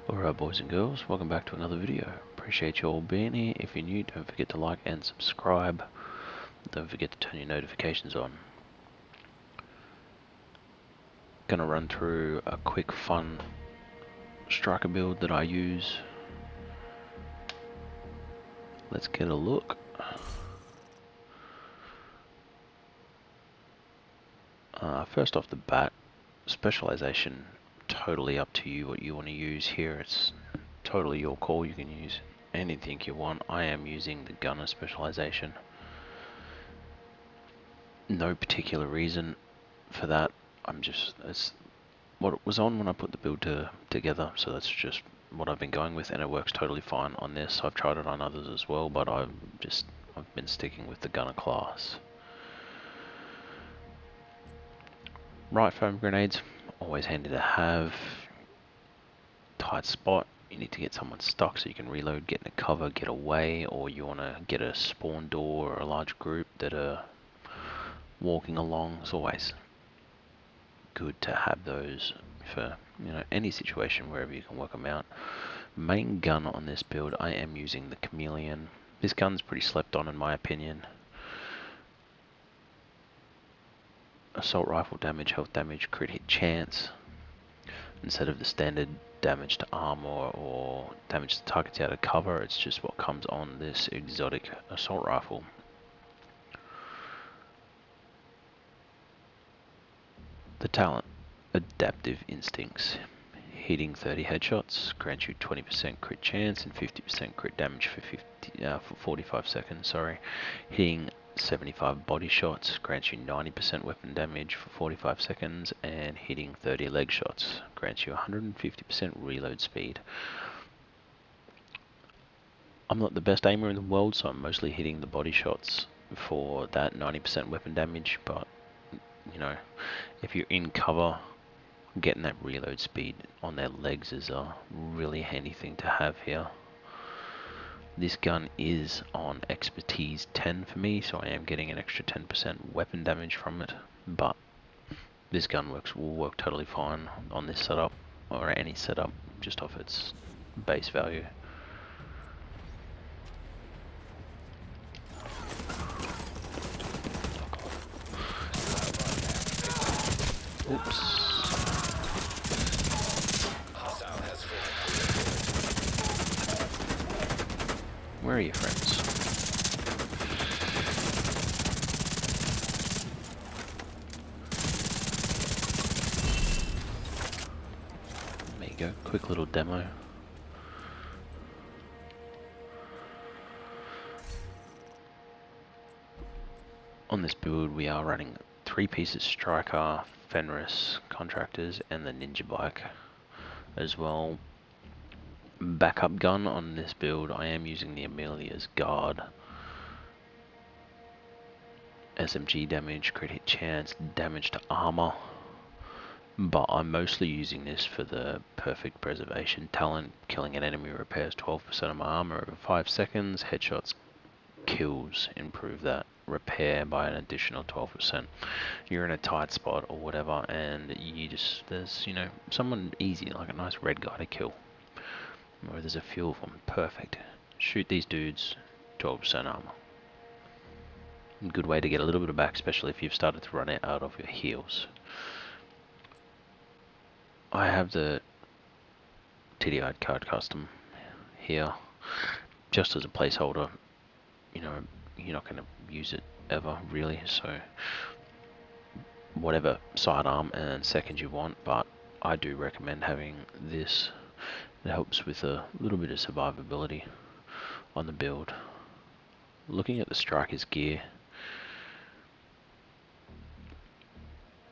Alright boys and girls, welcome back to another video. Appreciate you all being here. If you're new, don't forget to like and subscribe. Don't forget to turn your notifications on. Gonna run through a quick fun striker build that I use. Let's get a look. First off the bat, specialization, totally up to you what you want to use here. It's totally your call. You can use anything you want. I am using the gunner specialization. No particular reason for that. It's what it was on when I put the build together, so that's just what I've been going with, and it works totally fine on this. I've tried it on others as well, but I've been sticking with the gunner class. Right foam grenades, always handy to have. Tight spot, you need to get someone stuck so you can reload, get in a cover, get away, or you want to get a spawn door or a large group that are walking along. It's always good to have those for any situation wherever you can work them out. Main gun on this build, I am using the Chameleon. This gun's pretty slept on in my opinion. Assault rifle damage, health damage, crit hit chance, instead of the standard damage to armor or damage to targets out of cover. It's just what comes on this exotic assault rifle. The talent, adaptive instincts. Hitting 30 headshots grants you 20% crit chance and 50% crit damage for 45 seconds. Hitting 75 body shots grants you 90% weapon damage for 45 seconds, and hitting 30 leg shots grants you 150% reload speed. I'm not the best aimer in the world, so I'm mostly hitting the body shots for that 90% weapon damage, but if you're in cover, getting that reload speed on their legs is a really handy thing to have here. This gun is on expertise 10 for me, so I am getting an extra 10% weapon damage from it, but this gun will work totally fine on this setup, or any setup, just off its base value. Oops. Where are your friends? There you go, quick little demo. On this build we are running 3 pieces Stricker, Fenris, Contractors, and the Ninja Bike as well. Backup gun on this build, I am using the Amelia's Guard. SMG damage, crit hit chance, damage to armor, but I'm mostly using this for the perfect preservation talent. Killing an enemy repairs 12% of my armor over 5 seconds. Headshots kills improve that repair by an additional 12%. You're in a tight spot or whatever, and there's someone easy, like a nice red guy to kill, or there's a few of them. Perfect. Shoot these dudes, 12% armor. Good way to get a little bit of back, especially if you've started to run out of your heals. I have the TDI card custom here just as a placeholder. You're not going to use it ever really, so whatever sidearm and second you want, but I do recommend having this. It helps with a little bit of survivability on the build. Looking at the Striker's gear,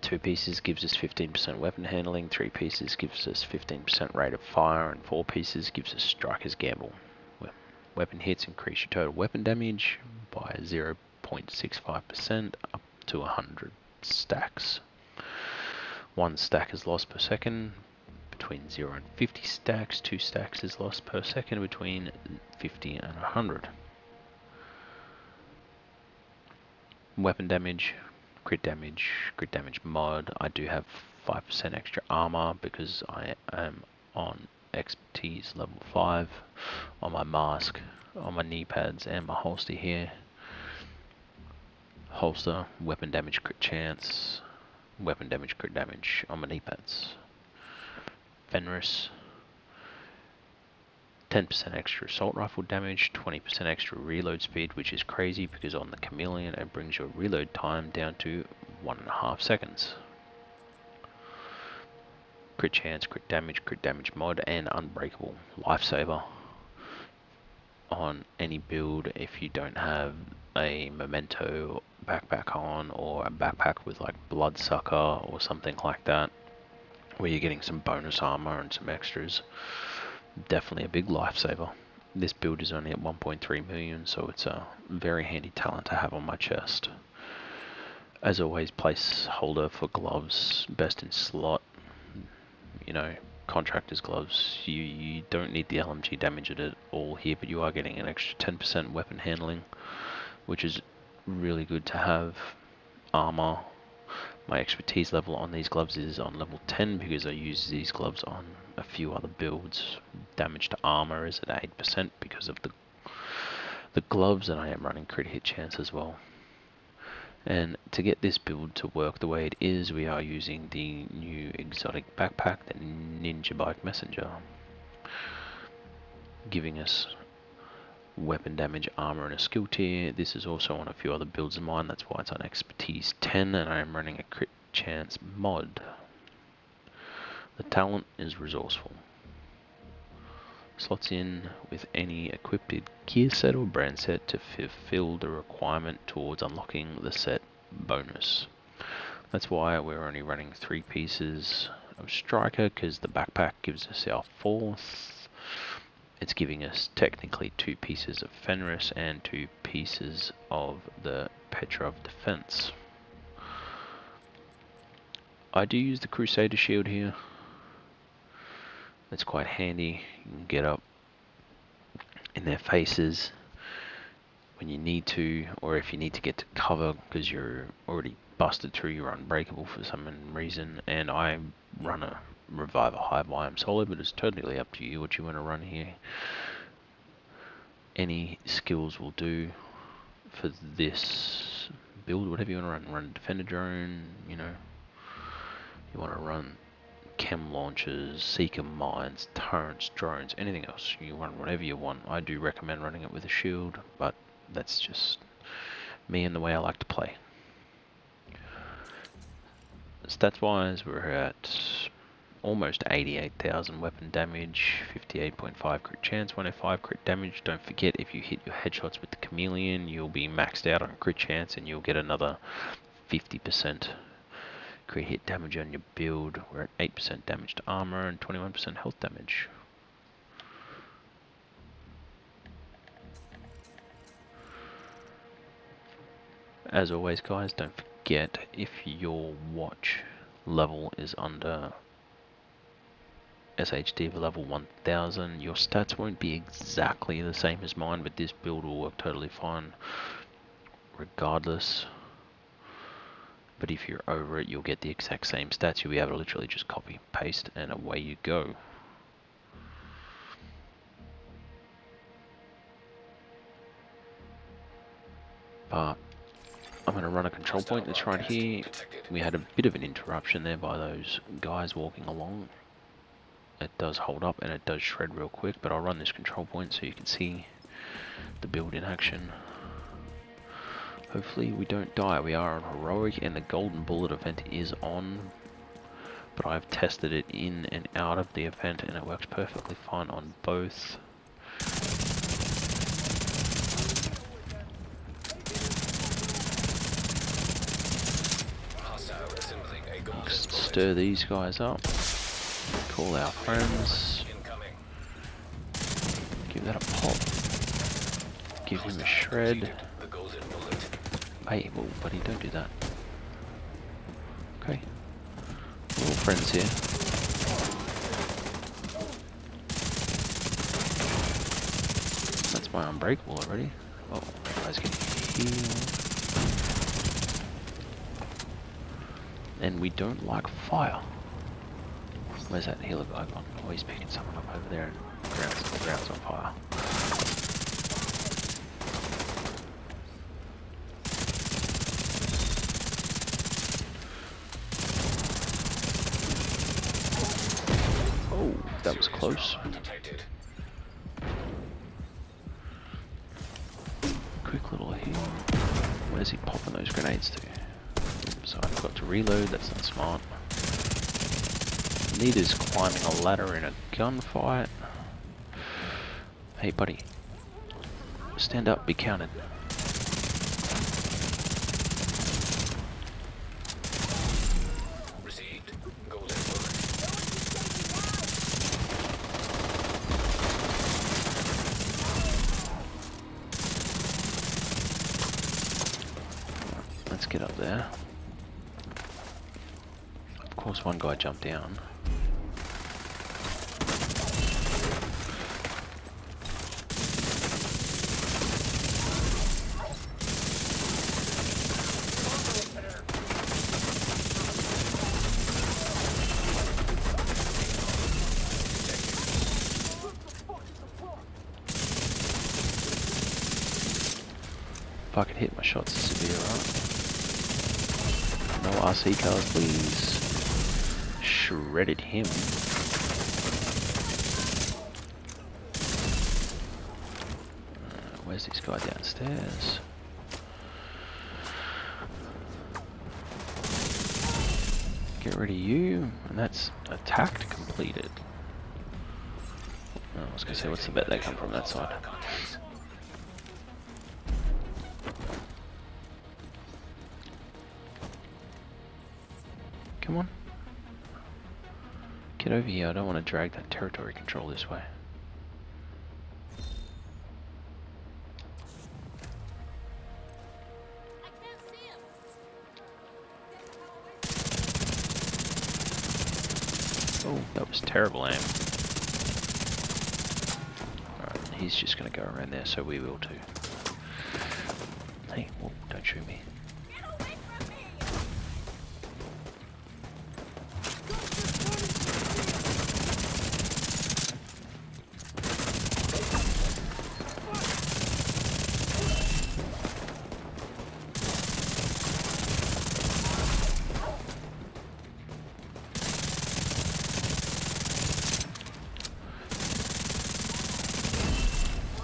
2 pieces gives us 15% weapon handling, 3 pieces gives us 15% rate of fire, and 4 pieces gives us Striker's Gamble. Weapon hits increase your total weapon damage by 0.65% up to 100 stacks. 1 stack is lost per second between 0 and 50 stacks. 2 stacks is lost per second between 50 and 100. Weapon damage, crit damage mod. I do have 5% extra armor because I am on expertise level 5 on my mask, on my knee pads and my holster here. Holster, weapon damage crit chance, weapon damage crit damage on my knee pads. Fenris, 10% extra assault rifle damage, 20% extra reload speed, which is crazy because on the chameleon it brings your reload time down to 1.5 seconds. Crit chance, crit damage mod, and unbreakable. Lifesaver on any build if you don't have a memento backpack on, or a backpack with like bloodsucker or something like that, where you're getting some bonus armor and some extras. Definitely a big lifesaver. This build is only at 1.3 million, so it's a very handy talent to have on my chest. As always, placeholder for gloves, best in slot. You know, contractor's gloves, you don't need the LMG damage at all here, but you are getting an extra 10% weapon handling, which is really good to have. Armor, my expertise level on these gloves is on level 10 because I use these gloves on a few other builds. Damage to armor is at 8% because of the gloves, and I am running crit hit chance as well. And to get this build to work the way it is, we are using the new exotic backpack, the Ninja Bike Messenger, giving us weapon damage, armor, and a skill tier. This is also on a few other builds of mine, that's why it's on expertise 10, and I am running a crit chance mod. The talent is resourceful. Slots in with any equipped gear set or brand set to fulfill the requirement towards unlocking the set bonus. That's why we're only running 3 pieces of Stricker, because the backpack gives us our 4th. It's giving us technically 2 pieces of Fenris and 2 pieces of the Petrov Defense. I do use the Crusader shield here. It's quite handy. You can get up in their faces when you need to, or if you need to get to cover because you're already busted through, you're unbreakable for some reason. And I run a Reviver High Biome Solo, but it's totally up to you what you want to run here. Any skills will do for this build, whatever you want to run. Run Defender Drone, you know. You want to run chem launchers, seeker mines, turrets, drones, anything else. You run whatever you want. I do recommend running it with a shield, but that's just me and the way I like to play. Stats wise, we're at almost 88,000 weapon damage, 58.5 crit chance, 105 crit damage. Don't forget, if you hit your headshots with the chameleon, you'll be maxed out on crit chance and you'll get another 50% crit hit damage on your build. We're at 8% damage to armor and 21% health damage. As always guys, don't forget, if your watch level is under SHD level 1000, your stats won't be exactly the same as mine, but this build will work totally fine regardless. But if you're over it, you'll get the exact same stats. You'll be able to literally just copy, paste, and away you go. But I'm going to run a control point that's right here. We had a bit of an interruption there by those guys walking along. It does hold up and it does shred real quick, but I'll run this control point so you can see the build in action. Hopefully we don't die. We are on heroic and the golden bullet event is on, but I've tested it in and out of the event and it works perfectly fine on both. Stir these guys up, call our friends, give that a pop, give him a shred. Hey, well, buddy, don't do that. Okay. We're all friends here. That's my unbreakable already. Oh, guys getting healed. And we don't like fire. Where's that healer guy gone? Oh, he's picking someone up over there and the ground's on fire. Oh, that was close. Quick little heal. Where's he popping those grenades to? So I forgot to reload, that's not smart. Neither's climbing a ladder in a gunfight. Hey buddy, stand up, be counted. Received. Golden book. Let's get up there. Of course one guy jumped down. If I could hit my shots severe, right? No RC cars, please. Shredded him. Where's this guy downstairs? Get rid of you, and that's attacked completed. Oh, I was gonna say, what's the bet they come from that side? Come on. Get over here, I don't want to drag that territory control this way. Oh, that was terrible aim. Alright, he's just gonna go around there, so we will too. Hey, whoa, don't shoot me.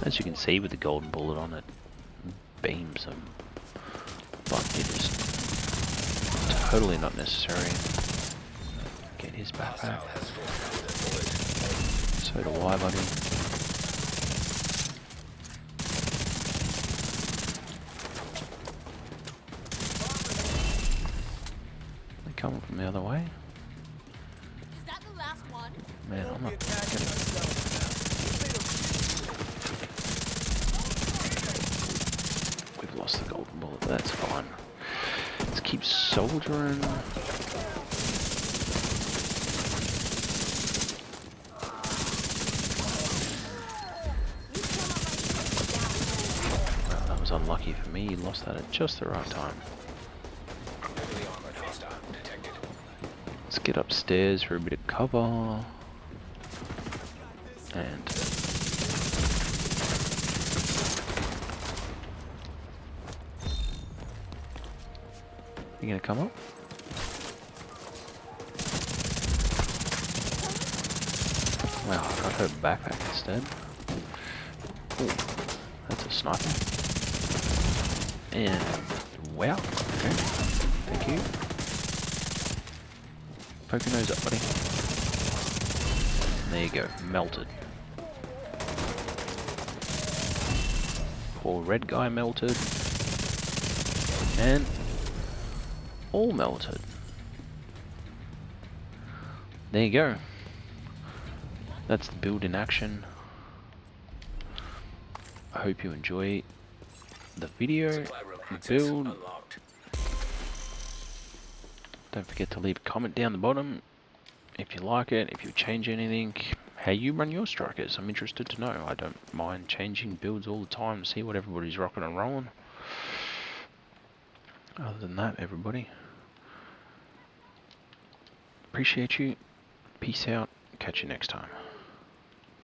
As you can see with the golden bullet on it, beams them, but it is totally not necessary. Get his backpack. So do I, buddy. They're coming from the other way. Is that the last one? Man, I'm not getting... Lost the golden bullet, but that's fine. Let's keep soldiering. Well, that was unlucky for me. He lost that at just the right time. Let's get upstairs for a bit of cover. And you gonna come up? Wow, I got her backpack instead. Ooh, that's a sniper. And wow, okay, thank you. Poke your nose up, buddy. And there you go, melted. Poor red guy melted. And all melted. There you go. That's the build in action. I hope you enjoy the video, the build. Don't forget to leave a comment down the bottom if you like it, if you change anything, how you run your strikers. I'm interested to know. I don't mind changing builds all the time to see what everybody's rocking and rolling. Other than that, everybody, appreciate you. Peace out. Catch you next time.